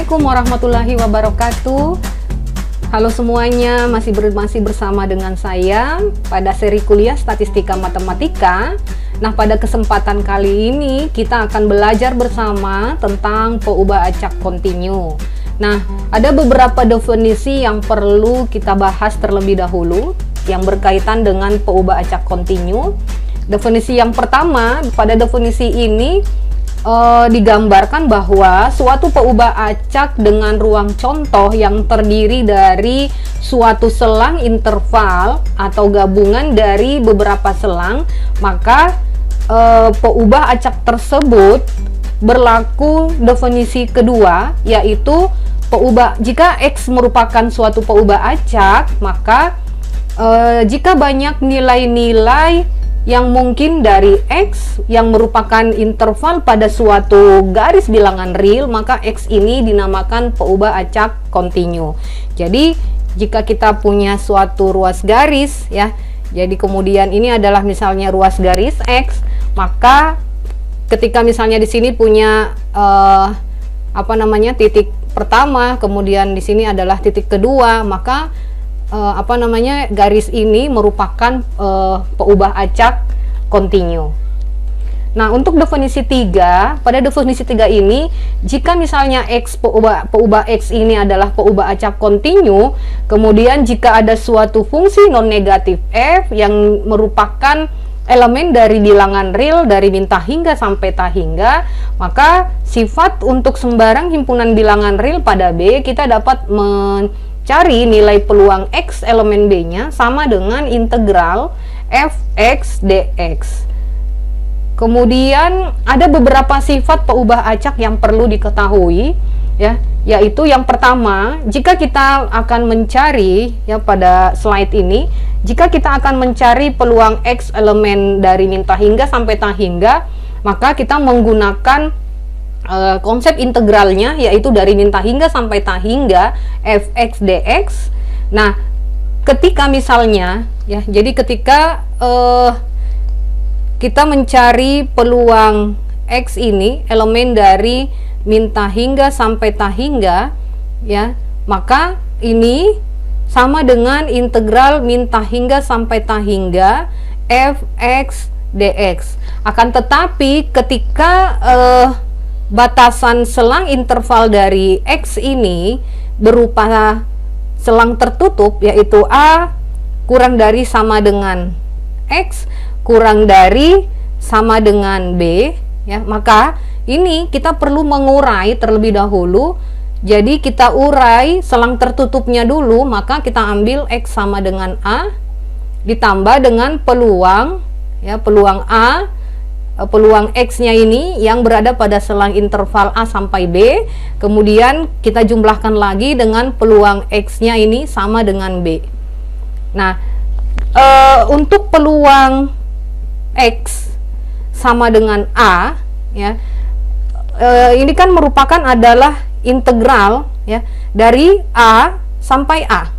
Assalamualaikum warahmatullahi wabarakatuh. Halo semuanya, masih bersama dengan saya pada seri kuliah Statistika Matematika. Nah, pada kesempatan kali ini kita akan belajar bersama tentang peubah acak kontinu. Nah, ada beberapa definisi yang perlu kita bahas terlebih dahulu yang berkaitan dengan peubah acak kontinu. Definisi yang pertama, pada definisi ini digambarkan bahwa suatu peubah acak dengan ruang contoh yang terdiri dari suatu selang interval atau gabungan dari beberapa selang, maka peubah acak tersebut berlaku definisi kedua, yaitu jika X merupakan suatu peubah acak, maka jika banyak nilai-nilai yang mungkin dari X yang merupakan interval pada suatu garis bilangan real, maka X ini dinamakan peubah acak kontinu. Jadi jika kita punya suatu ruas garis ya, jadi kemudian ini adalah misalnya ruas garis X, maka ketika misalnya di sini punya titik pertama, kemudian di sini adalah titik kedua, maka garis ini merupakan peubah acak kontinu. Nah, untuk definisi 3, pada definisi 3 ini, jika misalnya peubah X ini adalah peubah acak kontinu, kemudian jika ada suatu fungsi non negatif f yang merupakan elemen dari bilangan real dari min tahingga sampai tahingga, maka sifat untuk sembarang himpunan bilangan real pada B kita dapat mencari nilai peluang X elemen B-nya sama dengan integral fx dx. Kemudian ada beberapa sifat peubah acak yang perlu diketahui ya, yaitu yang pertama, jika kita akan mencari ya pada slide ini, jika kita akan mencari peluang X elemen dari min tahingga sampai tahingga, maka kita menggunakan konsep integralnya, yaitu dari min tahingga sampai tahingga fx dx. Nah, ketika misalnya ya, jadi ketika kita mencari peluang X ini elemen dari min tahingga sampai tahingga ya, maka ini sama dengan integral min tahingga sampai tahingga fx dx. Akan tetapi ketika batasan selang interval dari X ini berupa selang tertutup, yaitu A kurang dari sama dengan X kurang dari sama dengan B ya, maka ini kita perlu mengurai terlebih dahulu. Jadi kita urai selang tertutupnya dulu, maka kita ambil X sama dengan A ditambah dengan peluang ya, peluang A, peluang X-nya ini yang berada pada selang interval A sampai B, kemudian kita jumlahkan lagi dengan peluang X-nya ini sama dengan B. Nah, untuk peluang X sama dengan A ya, ini kan merupakan adalah integral ya dari A sampai A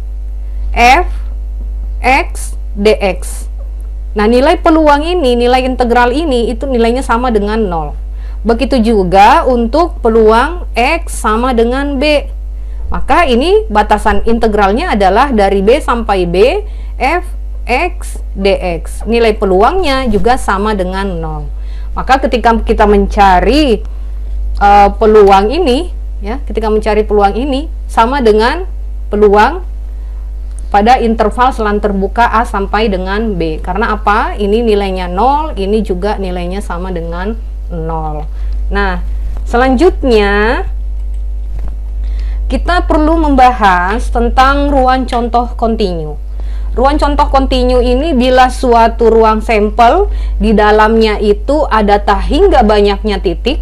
f x dx. Nah, nilai peluang ini, nilai integral ini itu nilainya sama dengan 0. Begitu juga untuk peluang X sama dengan B. Maka ini batasan integralnya adalah dari B sampai B f x dx. Nilai peluangnya juga sama dengan 0. Maka ketika kita mencari peluang ini ya, ketika mencari peluang ini sama dengan peluang pada interval selang terbuka A sampai dengan B. Karena apa? Ini nilainya 0, ini juga nilainya sama dengan 0. Nah, selanjutnya kita perlu membahas tentang ruang contoh kontinu. Ruang contoh kontinu ini bila suatu ruang sampel di dalamnya itu ada tahingga banyaknya titik.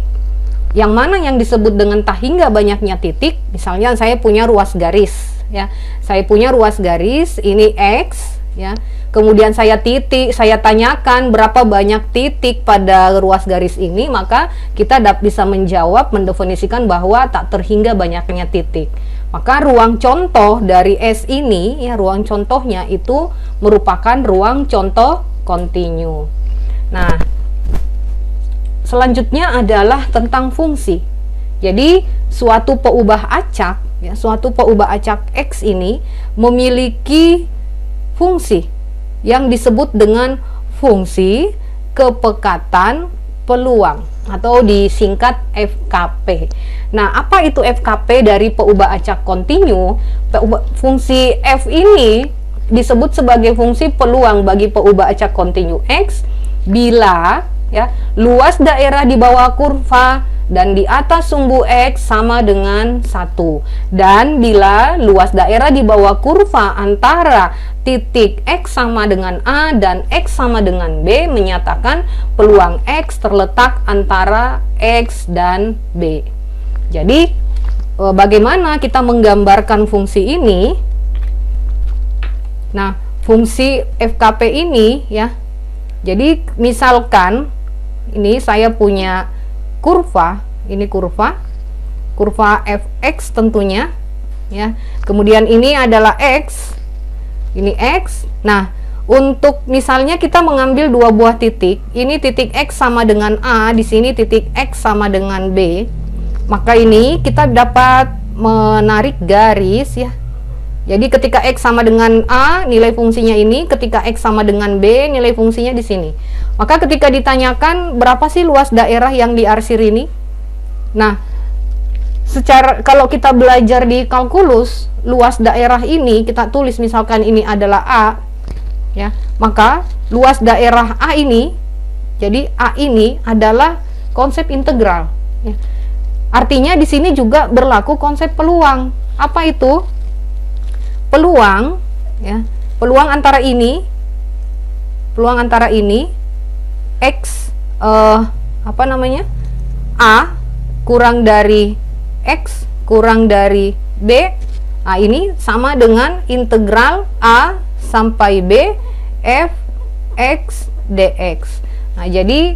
Yang mana yang disebut dengan tahingga banyaknya titik? Misalnya saya punya ruas garis ya, saya punya ruas garis ini X ya, kemudian saya tanyakan berapa banyak titik pada ruas garis ini, maka kita bisa menjawab, mendefinisikan bahwa tak terhingga banyaknya titik. Maka ruang contoh dari S ini ya, ruang contohnya itu merupakan ruang contoh kontinu. Nah, selanjutnya adalah tentang fungsi Jadi suatu peubah acak, ya, suatu peubah acak X ini memiliki fungsi yang disebut dengan fungsi kepekatan peluang atau disingkat FKP. Nah, apa itu FKP dari peubah acak kontinu? Fungsi F ini disebut sebagai fungsi peluang bagi peubah acak kontinu X bila ya luas daerah di bawah kurva dan di atas sumbu X sama dengan 1, dan bila luas daerah di bawah kurva antara titik X sama dengan A dan X sama dengan B menyatakan peluang X terletak antara X dan B. Jadi bagaimana kita menggambarkan fungsi ini? Nah, fungsi FKP ini ya, jadi misalkan ini saya punya kurva, ini kurva fx tentunya ya. Kemudian ini adalah x, ini x. Nah, untuk misalnya kita mengambil dua buah titik, ini titik x sama dengan A, di sini titik x sama dengan B. Maka ini kita dapat menarik garis ya. Jadi ketika X sama dengan A, nilai fungsinya ini, ketika X sama dengan B, nilai fungsinya di sini. Maka ketika ditanyakan berapa sih luas daerah yang diarsir ini? Nah, kalau kita belajar di kalkulus, luas daerah ini kita tulis misalkan ini adalah A, ya. Maka luas daerah A ini, jadi A ini adalah konsep integral. Ya. Artinya di sini juga berlaku konsep peluang. Apa itu? Peluang ya, peluang antara ini X apa namanya, A kurang dari X kurang dari B. Nah, ini sama dengan integral A sampai B f X dx. Nah, jadi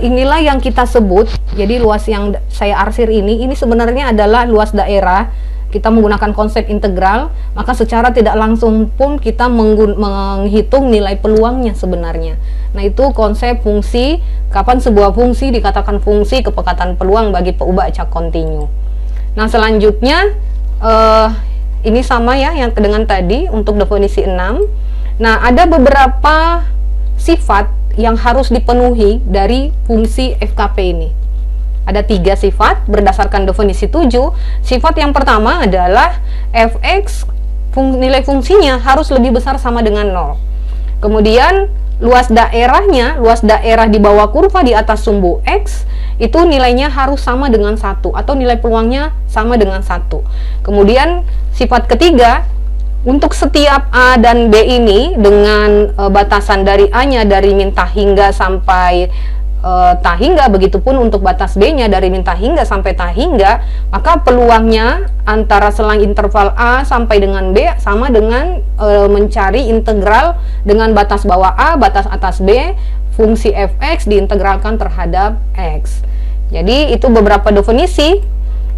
inilah yang kita sebut, jadi luas yang saya arsir ini sebenarnya adalah luas daerah. Kita menggunakan konsep integral, maka secara tidak langsung pun kita menghitung nilai peluangnya sebenarnya. Nah, itu konsep fungsi, kapan sebuah fungsi dikatakan fungsi kepekatan peluang bagi peubah acak kontinu. Nah, selanjutnya ini sama ya yang dengan tadi untuk definisi 6. Nah, ada beberapa sifat yang harus dipenuhi dari fungsi FKP ini. Ada 3 sifat berdasarkan definisi 7. Sifat yang pertama adalah fx, nilai fungsinya harus lebih besar sama dengan 0. Kemudian luas daerahnya, luas daerah di bawah kurva di atas sumbu X, itu nilainya harus sama dengan 1 atau nilai peluangnya sama dengan 1. Kemudian sifat ketiga, untuk setiap A dan B ini dengan batasan dari A-nya dari min hingga sampai hingga, begitupun untuk batas B-nya dari min hingga sampai hingga, maka peluangnya antara selang interval A sampai dengan B sama dengan mencari integral dengan batas bawah A, batas atas B, fungsi fx diintegralkan terhadap x. Jadi itu beberapa definisi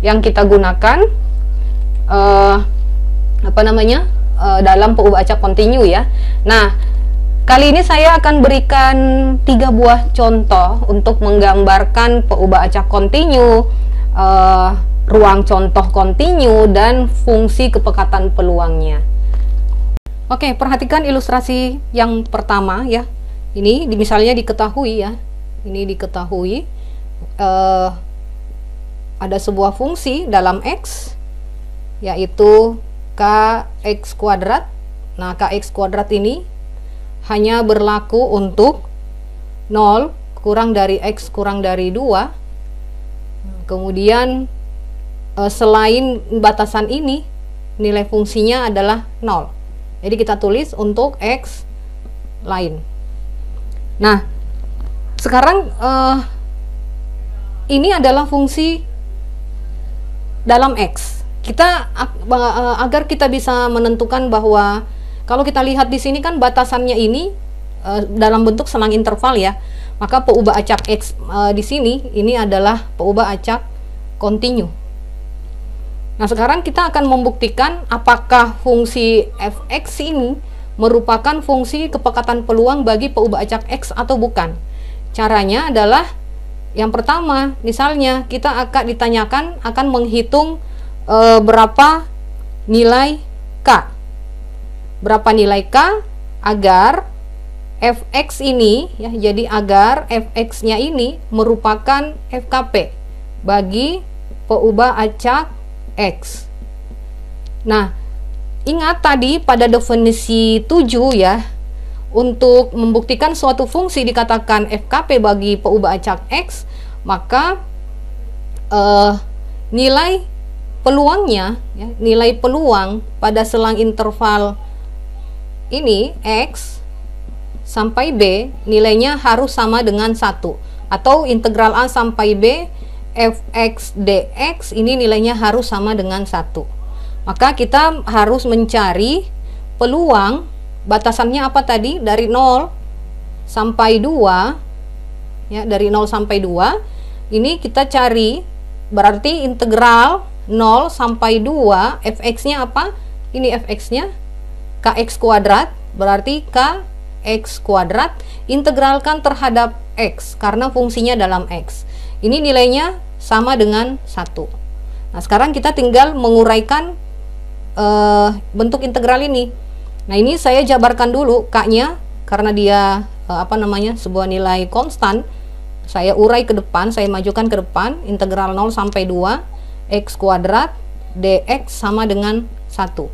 yang kita gunakan dalam peubah acak kontinu ya. Nah, kali ini saya akan berikan 3 buah contoh untuk menggambarkan peubah acak kontinu, ruang contoh kontinu, dan fungsi kepekatan peluangnya. Oke, perhatikan ilustrasi yang pertama ya. Ini misalnya diketahui ya. Ini diketahui ada sebuah fungsi dalam X yaitu kx kuadrat. Nah, kx kuadrat ini hanya berlaku untuk 0 kurang dari X kurang dari 2. Kemudian selain batasan ini nilai fungsinya adalah 0. Jadi kita tulis untuk X lain. Nah, sekarang ini adalah fungsi dalam X. Agar kita bisa menentukan bahwa kalau kita lihat di sini kan batasannya ini dalam bentuk selang interval ya, maka peubah acak X di sini ini adalah peubah acak kontinu. Nah, sekarang kita akan membuktikan apakah fungsi fx ini merupakan fungsi kepekatan peluang bagi peubah acak X atau bukan. Caranya adalah Yang pertama, misalnya kita akan ditanyakan akan menghitung berapa nilai K. Berapa nilai K agar fx ini ya, jadi agar fx-nya ini merupakan FKP bagi peubah acak X. Nah, ingat tadi pada definisi 7 ya, untuk membuktikan suatu fungsi dikatakan FKP bagi peubah acak X, maka nilai peluangnya ya, nilai peluang pada selang interval ini X sampai B nilainya harus sama dengan 1, atau integral A sampai B fx dx ini nilainya harus sama dengan 1. Maka kita harus mencari peluang, batasannya apa tadi? Dari 0 sampai 2 ya, dari 0 sampai 2 ini kita cari, berarti integral 0 sampai 2 fx-nya apa? Ini fx-nya kx kuadrat, berarti kx kuadrat integralkan terhadap x karena fungsinya dalam x. Ini nilainya sama dengan 1. Nah, sekarang kita tinggal menguraikan bentuk integral ini. Nah, ini saya jabarkan dulu k-nya karena dia sebuah nilai konstan. Saya urai ke depan, saya majukan ke depan, integral 0 sampai 2 x kuadrat dx sama dengan 1.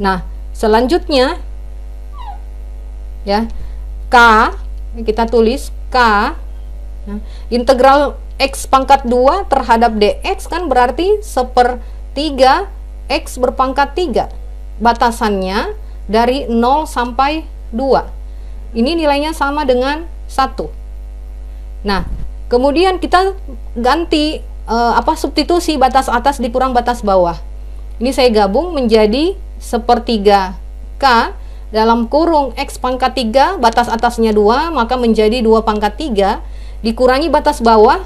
Nah, selanjutnya ya, K kita tulis K ya, integral x pangkat 2 terhadap dx kan berarti 1/3 x berpangkat 3. Batasannya dari 0 sampai 2. Ini nilainya sama dengan 1. Nah, kemudian kita ganti substitusi batas atas dikurang batas bawah. Ini saya gabung menjadi 1/3 K dalam kurung x pangkat 3, batas atasnya 2, maka menjadi 2 pangkat 3, dikurangi batas bawah,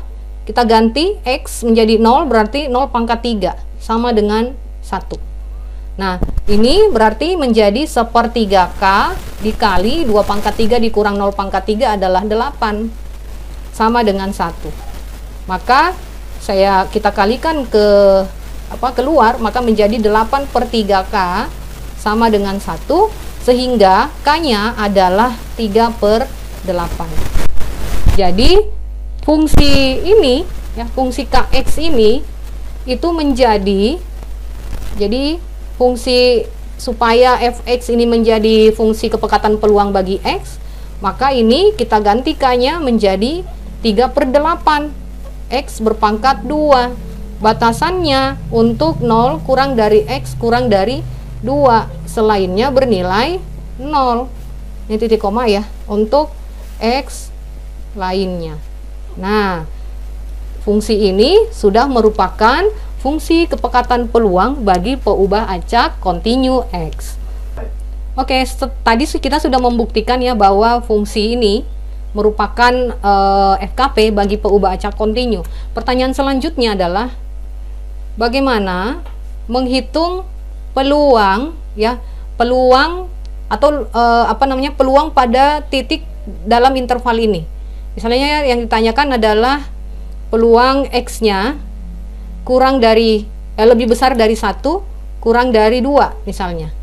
kita ganti x menjadi 0, berarti 0 pangkat 3, sama dengan 1. Nah, ini berarti menjadi 1/3 K dikali 2 pangkat 3 dikurang 0 pangkat 3 adalah 8, sama dengan 1. Maka kita kalikan keluar, maka menjadi 8/3 K sama dengan 1, sehingga K-nya adalah 3/8. Jadi fungsi ini ya, fungsi Kx ini itu menjadi, jadi fungsi supaya fx ini menjadi fungsi kepekatan peluang bagi x, maka ini kita ganti K-nya menjadi 3/8 x berpangkat 2. Batasannya untuk 0 kurang dari x kurang dari 2, selainnya bernilai 0. Ini titik koma ya, untuk x lainnya. Nah, fungsi ini sudah merupakan fungsi kepekatan peluang bagi peubah acak kontinu x. Oke, tadi kita sudah membuktikan ya bahwa fungsi ini merupakan FKP bagi peubah acak kontinu. Pertanyaan selanjutnya adalah bagaimana menghitung peluang ya, peluang atau peluang pada titik dalam interval ini. Misalnya yang ditanyakan adalah peluang x-nya kurang dari lebih besar dari 1 kurang dari 2 misalnya.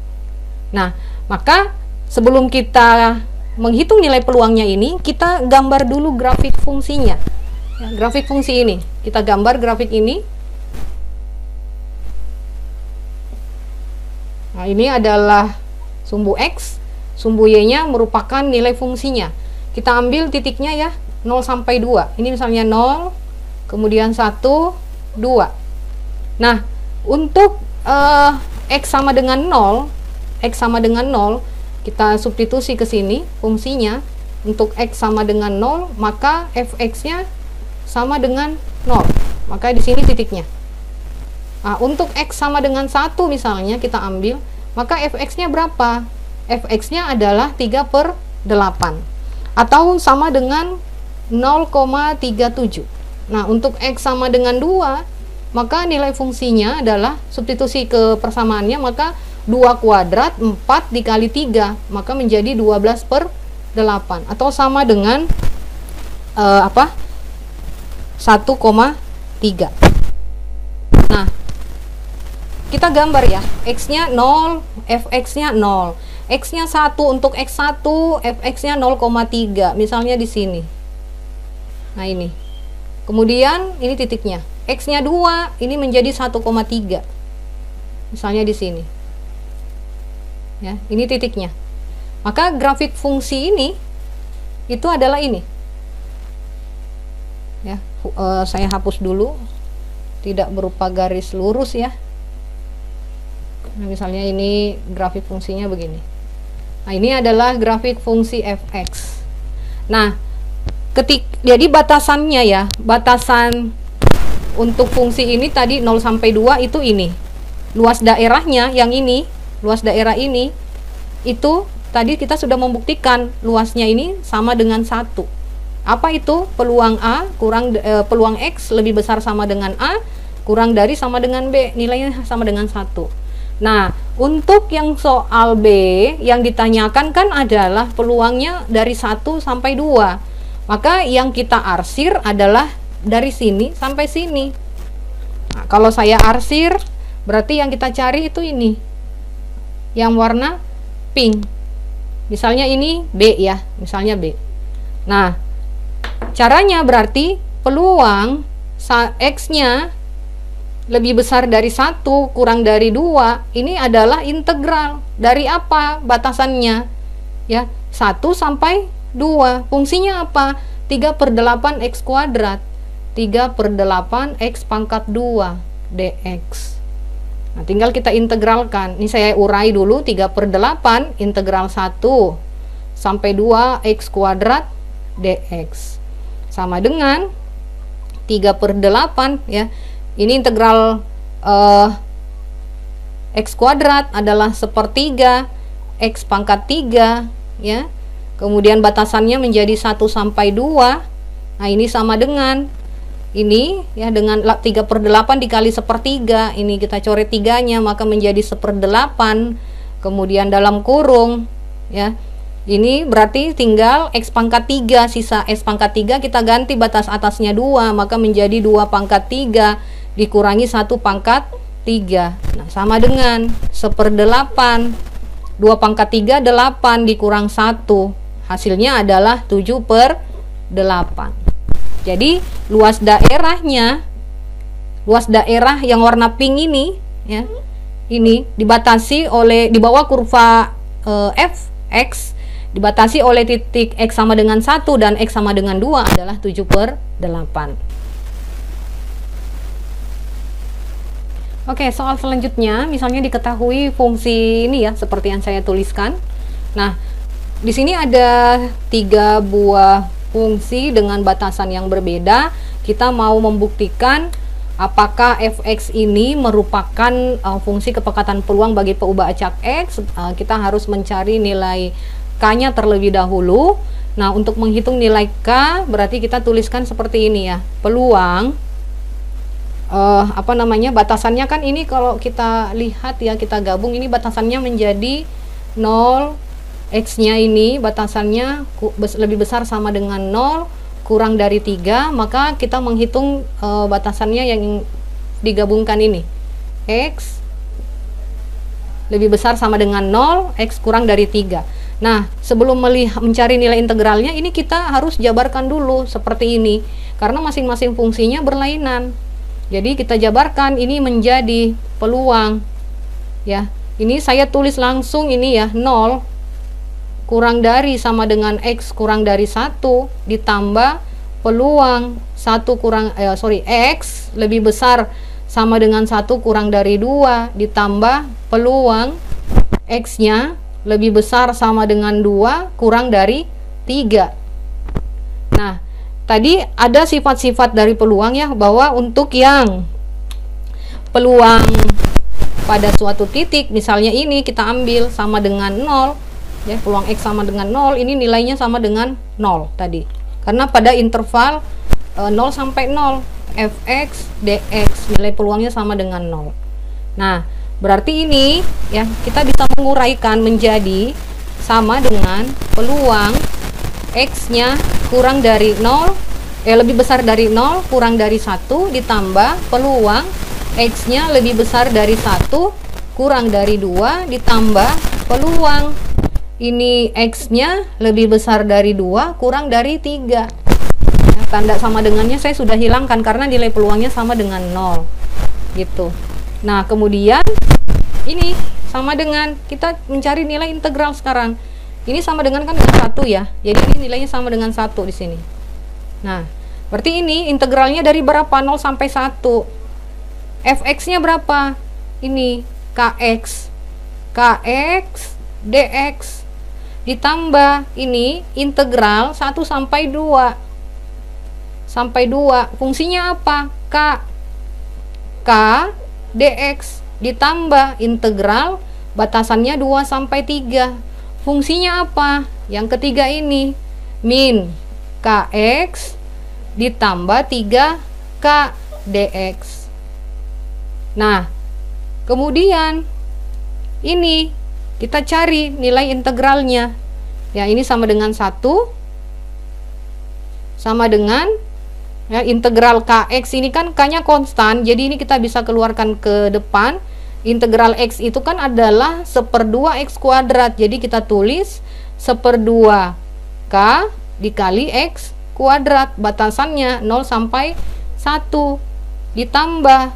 Nah, maka sebelum kita menghitung nilai peluangnya ini, kita gambar dulu grafik fungsinya ya, grafik fungsi ini kita gambar grafik ini. Nah, ini adalah sumbu X, sumbu Y-nya merupakan nilai fungsinya. Kita ambil titiknya ya, 0 sampai 2. Ini misalnya 0, kemudian 1, 2. Nah, untuk X sama dengan 0, kita substitusi ke sini fungsinya. Untuk X sama dengan 0, maka fx-nya sama dengan 0. Maka di sini titiknya. Nah, untuk X sama dengan 1 misalnya kita ambil, maka fx-nya berapa? Fx-nya adalah 3/8 atau sama dengan 0,37. Nah, untuk X sama dengan 2, maka nilai fungsinya adalah substitusi ke persamaannya, maka 2 kuadrat 4 dikali 3, maka menjadi 12/8 atau sama dengan 1,3. Nah, kita gambar ya, X-nya 0, Fx-nya 0. X-nya 1 untuk X1, Fx-nya 0,3. Misalnya di sini. Nah, ini. Kemudian ini titiknya. X-nya 2, ini menjadi 1,3. Misalnya di sini. Ya, ini titiknya. Maka grafik fungsi ini itu adalah ini. Ya, saya hapus dulu. Tidak berupa garis lurus ya. Nah, misalnya ini grafik fungsinya begini. Nah, ini adalah grafik fungsi fx. Nah, jadi batasannya ya, batasan untuk fungsi ini tadi 0 sampai 2 itu ini. Luas daerahnya yang ini, luas daerah ini itu tadi kita sudah membuktikan luasnya ini sama dengan 1. Apa itu? Peluang A kurang peluang X lebih besar sama dengan A, kurang dari sama dengan B, nilainya sama dengan 1. Nah, untuk yang soal B yang ditanyakan kan adalah peluangnya dari 1 sampai 2. Maka yang kita arsir adalah dari sini sampai sini. Nah, kalau saya arsir, berarti yang kita cari itu ini. Yang warna pink. Misalnya ini B ya, misalnya B. Nah, caranya berarti peluang X-nya lebih besar dari 1 kurang dari 2 ini adalah integral dari apa batasannya ya, 1 sampai 2. Fungsinya apa? 3/8 X kuadrat, 3/8 X pangkat 2 dx. Nah, tinggal kita integralkan. Ini saya urai dulu. 3/8 integral 1 sampai 2 X kuadrat dx sama dengan 3/8 ya. Ini integral X kuadrat adalah 1/3 X pangkat 3 ya. Kemudian batasannya menjadi 1 sampai 2. Nah, ini sama dengan ini ya, dengan 3/8 dikali 1/3. Ini kita coret 3-nya, maka menjadi 1/8. Kemudian dalam kurung ya. Ini berarti tinggal X pangkat 3, sisa X pangkat 3 kita ganti batas atasnya 2, maka menjadi 2 pangkat 3 dikurangi 1 pangkat 3. Nah, sama dengan 1/8. 2 pangkat 3 8 dikurang 1. Hasilnya adalah 7/8. Jadi luas daerahnya, luas daerah yang warna pink ini ya, ini dibatasi oleh, di bawah kurva fx dibatasi oleh titik X sama dengan 1 dan X sama dengan 2 adalah 7/8. Oke, soal selanjutnya misalnya diketahui fungsi ini ya, seperti yang saya tuliskan. Nah, di sini ada 3 buah fungsi dengan batasan yang berbeda. Kita mau membuktikan apakah fx ini merupakan fungsi kepekatan peluang bagi peubah acak X. Kita harus mencari nilai K-nya terlebih dahulu. Nah, untuk menghitung nilai K berarti kita tuliskan seperti ini ya. Peluang batasannya kan ini, kalau kita lihat ya, kita gabung ini batasannya menjadi 0. X-nya ini batasannya lebih besar sama dengan 0 kurang dari 3, maka kita menghitung batasannya yang digabungkan ini. X lebih besar sama dengan 0, X kurang dari 3. Nah, sebelum mencari nilai integralnya, ini kita harus jabarkan dulu seperti ini, karena masing-masing fungsinya berlainan. Jadi kita jabarkan ini menjadi peluang ya. Ini saya tulis langsung ini ya, 0 kurang dari sama dengan X kurang dari 1 ditambah peluang X lebih besar sama dengan 1 kurang dari 2 ditambah peluang X-nya lebih besar sama dengan 2 kurang dari 3. Nah, tadi ada sifat-sifat dari peluang ya, bahwa untuk yang peluang pada suatu titik, misalnya ini kita ambil sama dengan 0 ya, peluang X sama dengan 0, ini nilainya sama dengan 0 tadi, karena pada interval 0 sampai 0 fx dx nilai peluangnya sama dengan 0. Nah, berarti ini ya, kita bisa menguraikan menjadi sama dengan peluang X nya kurang dari 0 lebih besar dari 0 kurang dari 1 ditambah peluang X-nya lebih besar dari 1 kurang dari 2 ditambah peluang ini X-nya lebih besar dari 2 kurang dari 3. Ya, tanda sama dengannya saya sudah hilangkan karena nilai peluangnya sama dengan 0 gitu. Nah kemudian ini sama dengan kita mencari nilai integral sekarang. Ini sama dengan kan dengan 1 ya. Jadi ini nilainya sama dengan 1 di sini. Nah, berarti ini integralnya dari berapa? 0 sampai 1. Fx-nya berapa? Ini Kx. Kx dx ditambah ini integral 1 sampai 2. Sampai 2. Fungsinya apa? K dx ditambah integral batasannya 2 sampai 3. Fungsinya apa? Yang ketiga ini min Kx ditambah 3K dx. Nah, kemudian ini kita cari nilai integralnya. Ya, ini sama dengan 1 sama dengan ya, integral Kx ini kan K-nya konstan, jadi ini kita bisa keluarkan ke depan. Integral X itu kan adalah 1/2 X kuadrat, jadi kita tulis 1/2 K dikali X kuadrat, batasannya 0 sampai 1 ditambah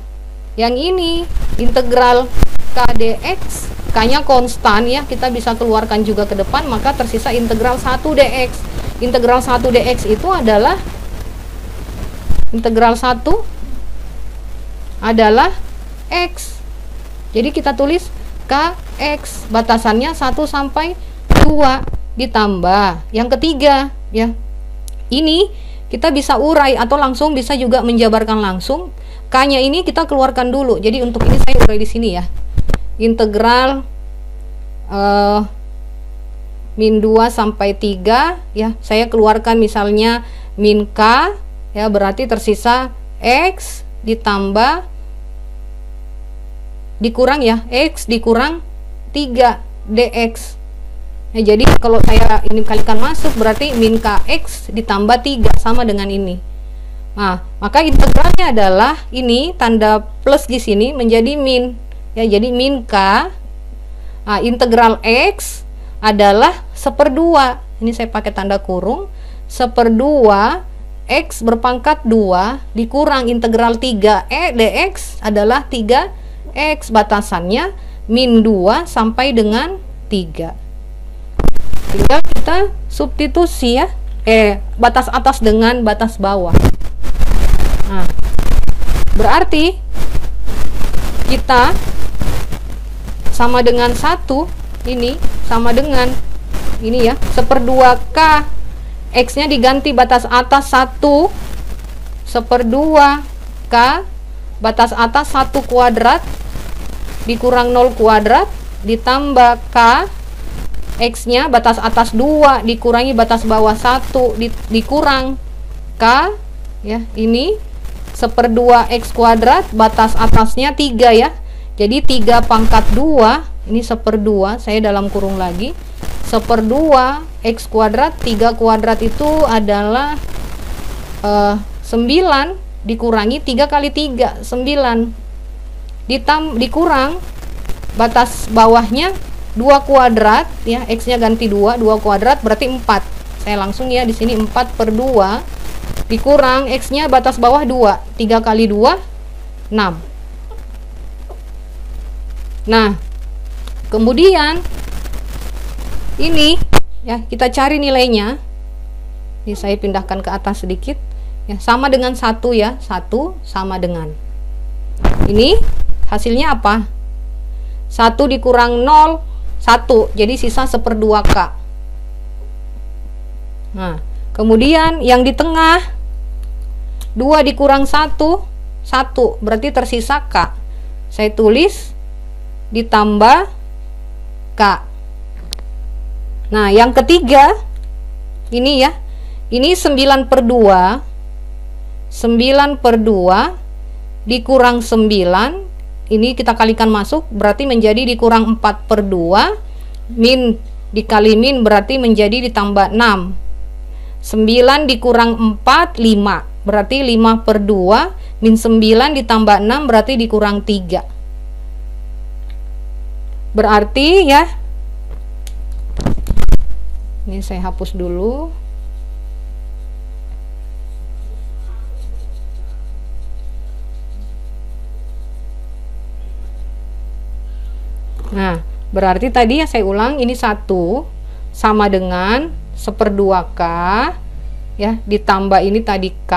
yang ini integral K dx, K-nya konstan ya, kita bisa keluarkan juga ke depan, maka tersisa integral 1 dx. Integral 1 dx itu adalah integral 1 adalah X. Jadi kita tulis Kx, batasannya 1 sampai 2 ditambah yang ketiga ya. Ini kita bisa urai atau langsung bisa juga menjabarkan langsung. K-nya ini kita keluarkan dulu. Jadi untuk ini saya urai di sini ya. Integral min 2 sampai 3 ya. Saya keluarkan misalnya min K ya, berarti tersisa X ditambah dikurang ya, X dikurang 3 dx. Nah, jadi kalau saya ini kalikan masuk berarti min Kx ditambah 3 sama dengan ini. Nah, maka integralnya adalah ini tanda plus di sini menjadi min. Ya, jadi min K. Nah, integral X adalah 1/2. Ini saya pakai tanda kurung. 1/2 X berpangkat 2 dikurang integral 3e dx adalah 3x, batasannya min 2 sampai dengan 3. Tinggal kita substitusi ya, batas atas dengan batas bawah. Nah, berarti kita sama dengan 1, ini sama dengan ini ya, 1/2 K. X-nya diganti batas atas 1, 1/2 K, batas atas 1 kuadrat dikurang 0 kuadrat ditambah K. X-nya batas atas 2 dikurangi batas bawah 1 dikurang K ya, ini 1/2 X kuadrat, batas atasnya 3 ya. Jadi 3 pangkat 2, ini 1/2, saya dalam kurung lagi. 1/2 X kuadrat, 3 kuadrat itu adalah 9 dikurangi 3 kali 3, 9 dikurang batas bawahnya 2 kuadrat ya, X-nya ganti 2 kuadrat berarti 4. Saya langsung ya di sini 4/2 dikurang X-nya batas bawah 2, 3 kali 2 6. Nah, kemudian ini ya, kita cari nilainya. Ini saya pindahkan ke atas sedikit ya, sama dengan 1 ya, 1 sama dengan ini hasilnya apa? 1 dikurang 0 1, jadi sisa 1/2 K. Nah, kemudian yang di tengah 2 dikurang 1 1, berarti tersisa K. Saya tulis ditambah K. Nah, yang ketiga ini ya, ini 9/2 9/2 dikurang 9, ini kita kalikan masuk berarti menjadi dikurang 4/2, min dikali min berarti menjadi ditambah 6. 9 dikurang 4, 5. Berarti 5/2 min 9 ditambah 6 berarti dikurang 3. Berarti ya, ini saya hapus dulu. Nah, berarti tadi ya saya ulang, ini 1 sama dengan 1/2K ya, ditambah ini tadi K,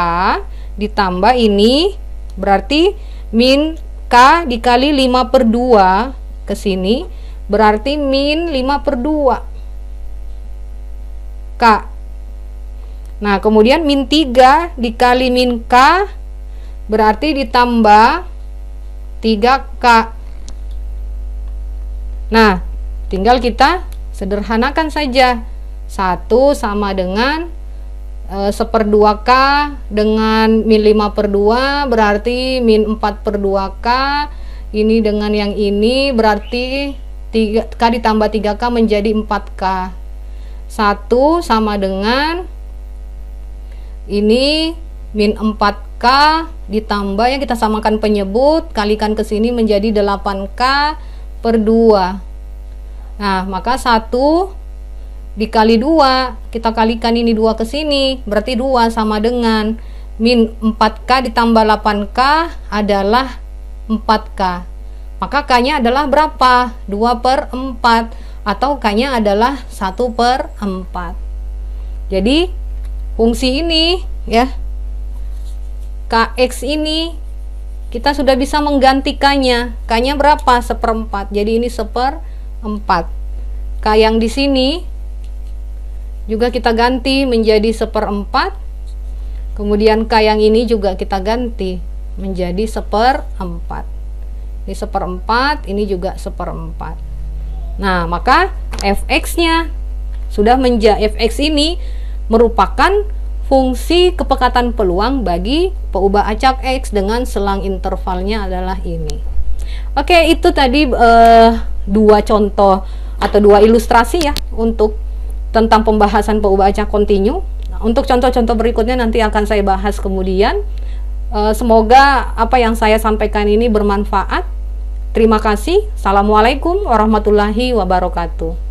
ditambah ini berarti min K dikali 5/2 ke sini berarti min 5/2 K. Nah, kemudian min 3 dikali min K berarti ditambah 3K. Nah, tinggal kita sederhanakan saja. 1 sama dengan 1/2K dengan min 5/2 berarti min 4/2K. Ini dengan yang ini berarti 3K ditambah 3K menjadi 4K. 1 sama dengan ini min 4K ditambah, ya kita samakan penyebut, kalikan ke sini menjadi 8K/2. Nah, maka 1 dikali 2, kita kalikan ini 2 ke sini, berarti 2 sama dengan min 4K ditambah 8K adalah 4K. Maka K-nya adalah berapa? 2/4, atau K-nya adalah 1/4. Jadi fungsi ini ya, Kx ini kita sudah bisa menggantikannya. K-nya berapa? 1/4. Jadi ini 1/4. K yang di sini juga kita ganti menjadi 1/4. Kemudian K yang ini juga kita ganti menjadi 1/4. Ini 1/4, ini juga 1/4. Nah, maka fx-nya sudah fx ini merupakan fungsi kepekatan peluang bagi peubah acak X dengan selang intervalnya adalah ini. Oke, itu tadi 2 contoh atau 2 ilustrasi ya untuk tentang pembahasan peubah acak kontinu. Untuk contoh-contoh berikutnya nanti akan saya bahas kemudian. Semoga apa yang saya sampaikan ini bermanfaat. Terima kasih. Assalamualaikum warahmatullahi wabarakatuh.